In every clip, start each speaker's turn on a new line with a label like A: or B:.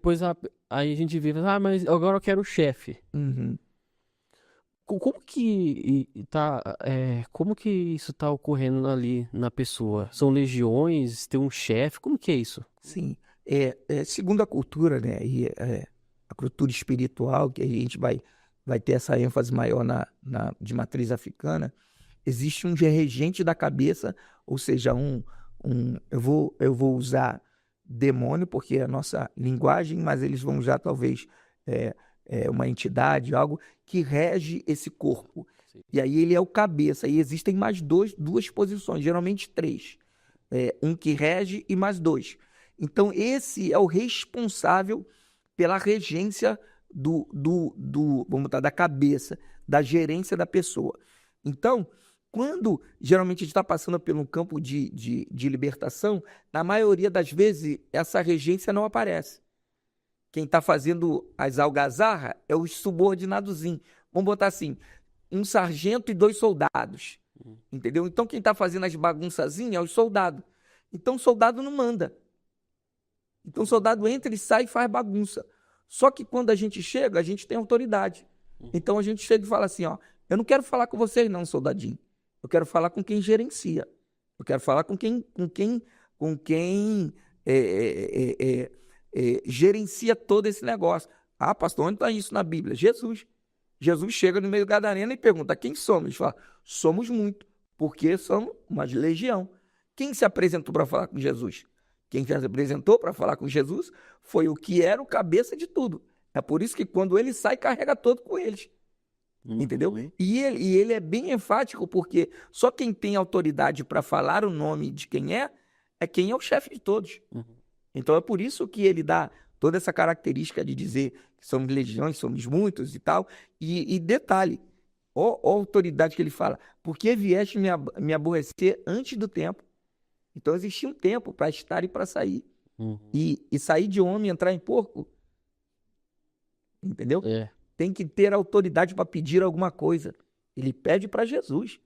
A: depois aí a gente vê, mas agora eu quero o chefe.
B: Uhum.
A: Como que como que isso tá ocorrendo ali na pessoa? São legiões, tem um chefe, como que é isso?
B: Sim, segundo a cultura, né, a cultura espiritual, que a gente vai ter essa ênfase maior de matriz africana, existe um regente da cabeça, ou seja, eu vou usar demônio, porque é a nossa linguagem, mas eles vão usar talvez é, uma entidade, algo que rege esse corpo.
A: Sim.
B: E aí ele é o cabeça, e existem mais duas posições, geralmente três. Um que rege e mais dois. Então, esse é o responsável pela regência vamos botar, da cabeça, da gerência da pessoa. Então, quando geralmente a gente está passando por um campo de libertação, na maioria das vezes essa regência não aparece. Quem está fazendo as algazarras é o subordinadozinho. Vamos botar assim, um sargento e dois soldados.
A: Hum.
B: Entendeu? Então, quem está fazendo as bagunçazinhas é o soldado. Então, o soldado não manda. Então, o soldado entra e sai e faz bagunça. Só que quando a gente chega, a gente tem autoridade. Então, a gente chega e fala assim, ó, eu não quero falar com vocês não, soldadinho. Eu quero falar com quem gerencia. Eu quero falar com quem gerencia todo esse negócio. Ah, pastor, onde está isso na Bíblia? Jesus. Jesus chega no meio da arena e pergunta, quem somos? Ele fala, somos muito, porque somos uma legião. Quem se apresentou para falar com Jesus? Quem se apresentou para falar com Jesus foi o que era o cabeça de tudo. É por isso que quando ele sai, carrega todo com eles. Entendeu?
A: Uhum.
B: E ele é bem enfático, porque só quem tem autoridade para falar o nome de quem é o chefe de todos.
A: Uhum.
B: Então é por isso que ele dá toda essa característica de dizer que somos legiões, somos muitos e tal. E detalhe, ó a autoridade que ele fala, porque vieste me aborrecer antes do tempo. Então existia um tempo para estar e para sair.
A: Uhum.
B: E sair de homem e entrar em porco, entendeu?
A: É.
B: Tem que ter autoridade para pedir alguma coisa. Ele pede para Jesus,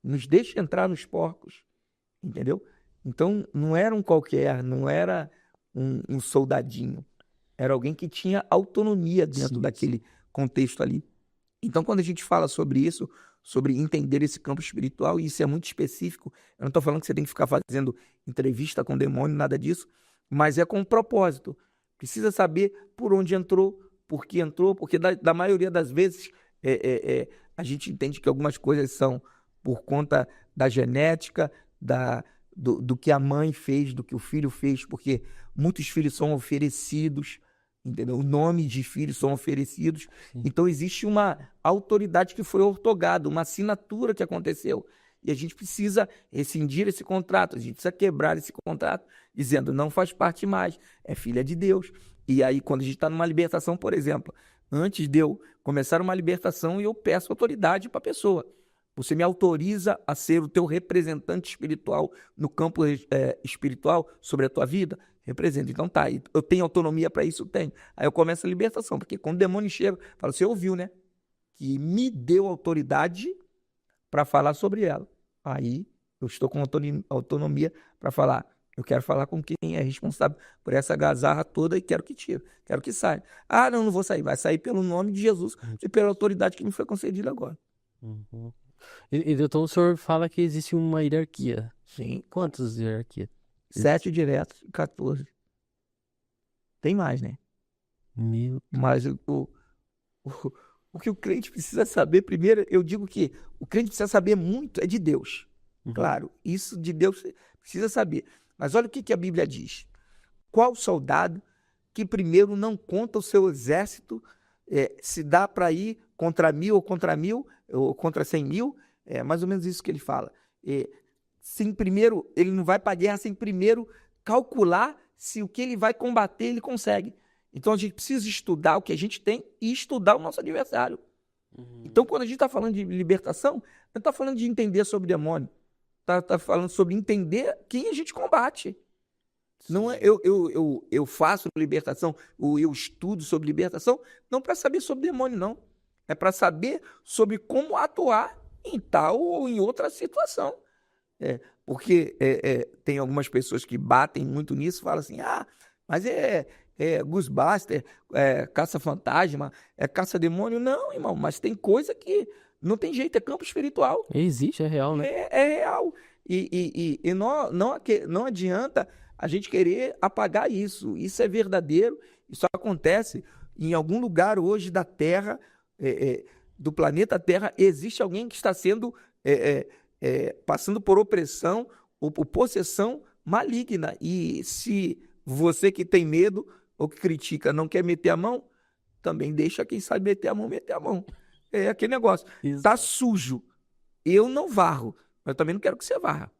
B: nos deixe entrar nos porcos, entendeu? Então não era um qualquer, não era um soldadinho, era alguém que tinha autonomia dentro
A: Sim, sim.
B: daquele contexto ali. Então, quando a gente fala sobre isso, sobre entender esse campo espiritual, e isso é muito específico, eu não estou falando que você tem que ficar fazendo entrevista com demônio, nada disso, mas é com um propósito. Precisa saber por onde entrou, porque da maioria das vezes a gente entende que algumas coisas são por conta da genética, do que a mãe fez, do que o filho fez, porque muitos filhos são oferecidos, entendeu? O nome de filhos são oferecidos.
A: Sim.
B: Então, existe uma autoridade que foi ortogada, uma assinatura que aconteceu. E a gente precisa rescindir esse contrato, a gente precisa quebrar esse contrato, dizendo não faz parte mais, é filha de Deus. E aí, quando a gente está numa libertação, por exemplo, antes de eu começar uma libertação, eu peço autoridade para a pessoa. Você me autoriza a ser o teu representante espiritual no campo espiritual sobre a tua vida? Representa. Então tá, eu tenho autonomia para isso? Tenho. Aí eu começo a libertação, porque quando o demônio chega, fala, você ouviu, né? Que me deu autoridade para falar sobre ela. Aí eu estou com autonomia para falar. Eu quero falar com quem é responsável por essa gazarra toda e quero que tire, quero que saia. Ah, não vou sair. Vai sair pelo nome de Jesus e pela autoridade que me foi concedida agora.
A: Uhum. Então o senhor fala que existe uma hierarquia.
B: Sim.
A: Quantas hierarquias?
B: 7 diretos e 14. Tem mais, né?
A: Meu
B: Mas o, o que o crente precisa saber, primeiro, eu digo que o crente precisa saber muito, é de Deus.
A: Uhum.
B: Claro, isso de Deus precisa saber. Mas olha o que a Bíblia diz. Qual soldado que primeiro não conta o seu exército, se dá para ir contra 1.000 ou contra 100.000, é mais ou menos isso que ele fala. Sem primeiro, ele não vai para a guerra sem primeiro calcular se o que ele vai combater ele consegue. Então a gente precisa estudar o que a gente tem e estudar o nosso adversário.
A: Uhum.
B: Então, quando a gente está falando de libertação, não está falando de entender sobre o demônio. Está falando sobre entender quem a gente combate. Não é,
A: Sim.
B: eu faço libertação, ou eu estudo sobre libertação, não para saber sobre demônio, não. É para saber sobre como atuar em tal ou em outra situação. Porque tem algumas pessoas que batem muito nisso, falam assim, Mas é Ghostbuster, caça-fantasma, é caça-demônio. Não, irmão, mas tem coisa que não tem jeito, é campo espiritual.
A: Existe, é real, né?
B: É real. E não adianta a gente querer apagar isso. Isso é verdadeiro, isso acontece em algum lugar hoje da Terra, do planeta Terra, existe alguém que está sendo, passando por opressão ou por possessão maligna. E se você que tem medo ou que critica não quer meter a mão, também deixa quem sabe meter a mão. É aquele negócio. Tá
A: Exato.
B: sujo. Eu não varro, mas eu também não quero que você varra.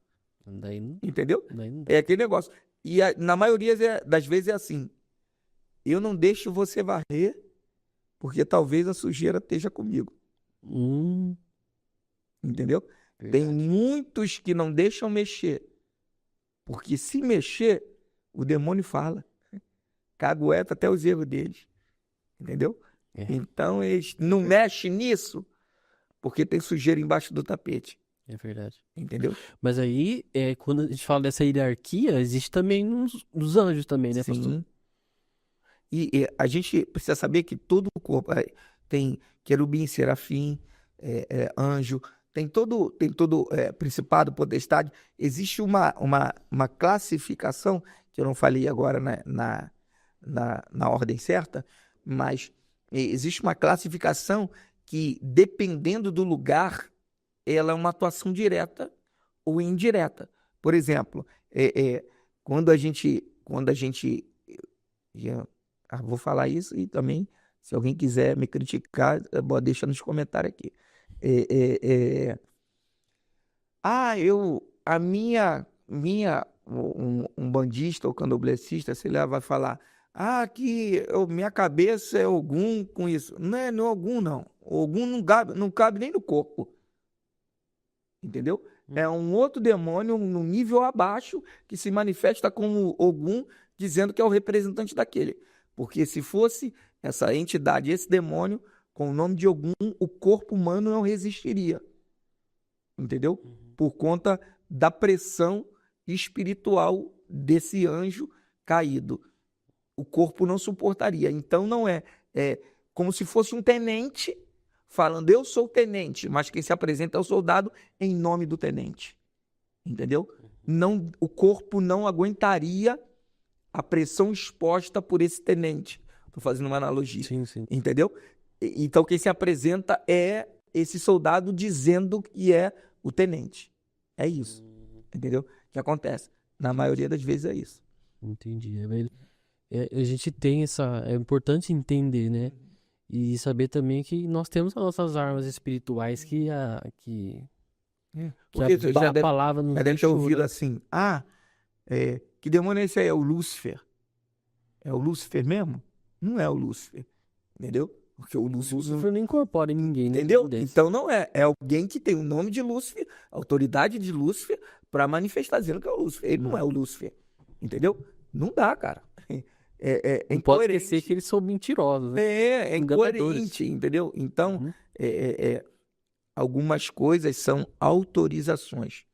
A: Daí,
B: Entendeu?
A: daí não dá.
B: É aquele negócio. E na maioria das vezes é assim. Eu não deixo você varrer, porque talvez a sujeira esteja comigo.
A: Hum,
B: Entendeu? Tem
A: verdade.
B: muitos que não deixam mexer. Porque se mexer, o demônio fala. Cagueta até os erros deles. Entendeu?
A: É,
B: Então eles não mexem nisso, porque tem sujeira embaixo do tapete.
A: é verdade.
B: Entendeu?
A: Mas aí, quando a gente fala dessa hierarquia, existe também nos anjos também, né, pastor?
B: Sim. E a gente precisa saber que todo o corpo tem querubim, serafim, anjo, tem todo principado, potestade. Existe uma classificação, que eu não falei agora na ordem certa, mas existe uma classificação que, dependendo do lugar, ela é uma atuação direta ou indireta. Por exemplo, quando a gente vou falar isso e também, se alguém quiser me criticar, deixa nos comentários aqui. É, é, é, um bandista ou candomblessista, sei lá, vai falar, minha cabeça é Ogum com isso. Não é Ogum, não. Ogum não cabe nem no corpo. Entendeu? É um outro demônio no nível abaixo que se manifesta como Ogum, dizendo que é o representante daquele. Porque se fosse essa entidade, esse demônio, com o nome de Ogum, o corpo humano não resistiria. Entendeu? Por conta da pressão espiritual desse anjo caído. O corpo não suportaria. Então não é como se fosse um tenente falando, eu sou o tenente, mas quem se apresenta é o soldado em nome do tenente. Entendeu? Não, o corpo não aguentaria a pressão exposta por esse tenente. Estou fazendo uma analogia.
A: Sim, sim.
B: Entendeu? Então quem se apresenta é esse soldado dizendo que é o tenente. É isso. Entendeu? O que acontece? Na maioria das vezes é isso.
A: Entendi. A gente tem essa. É importante entender, né? E saber também que nós temos as nossas armas espirituais que
B: Porque você já
A: a palavra nos
B: deve ter
A: deixou,
B: ouvido
A: né?
B: assim, que demônio é esse aí? É o Lúcifer. É o Lúcifer mesmo? Não é o Lúcifer. Entendeu? Porque o Lúcifer.
A: Lúcifer não incorpora em ninguém, né?
B: Entendeu?
A: Não desce.
B: Então não é. É alguém que tem o nome de Lúcifer, a autoridade de Lúcifer, para manifestar dizendo que é o Lúcifer. Ele não é o Lúcifer. Entendeu? Não dá, cara.
A: Não pode esquecer que eles são mentirosos, né?
B: É
A: Enganadores.
B: incoerente, entendeu? Então,
A: Uhum.
B: algumas coisas são autorizações,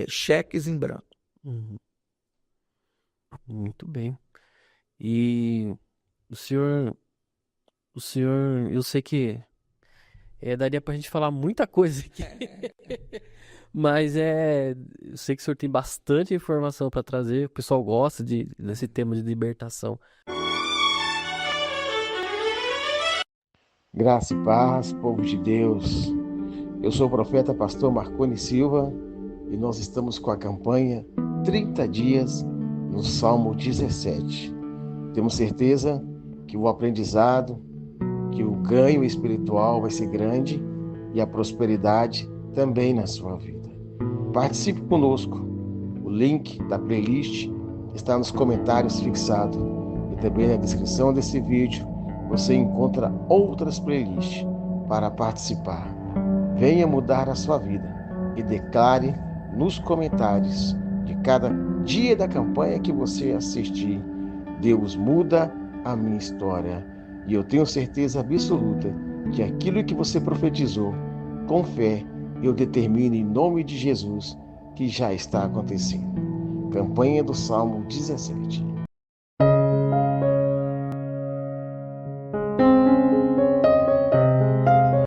B: cheques em branco.
A: Uhum. Muito bem. E o senhor, eu sei que daria pra gente falar muita coisa aqui. Mas eu sei que o senhor tem bastante informação para trazer. O pessoal gosta desse tema de libertação.
C: Graça e paz, povo de Deus. Eu sou o profeta pastor Marconi Silva e nós estamos com a campanha 30 dias no Salmo 17. Temos certeza que o aprendizado, que o ganho espiritual vai ser grande e a prosperidade também na sua vida. Participe conosco. O link da playlist está nos comentários fixado e também na descrição desse vídeo você encontra outras playlists para participar. Venha mudar a sua vida e declare nos comentários de cada dia da campanha que você assistir: Deus muda a minha história. E eu tenho certeza absoluta que aquilo que você profetizou, com fé, eu determino em nome de Jesus que já está acontecendo. Campanha do Salmo 17.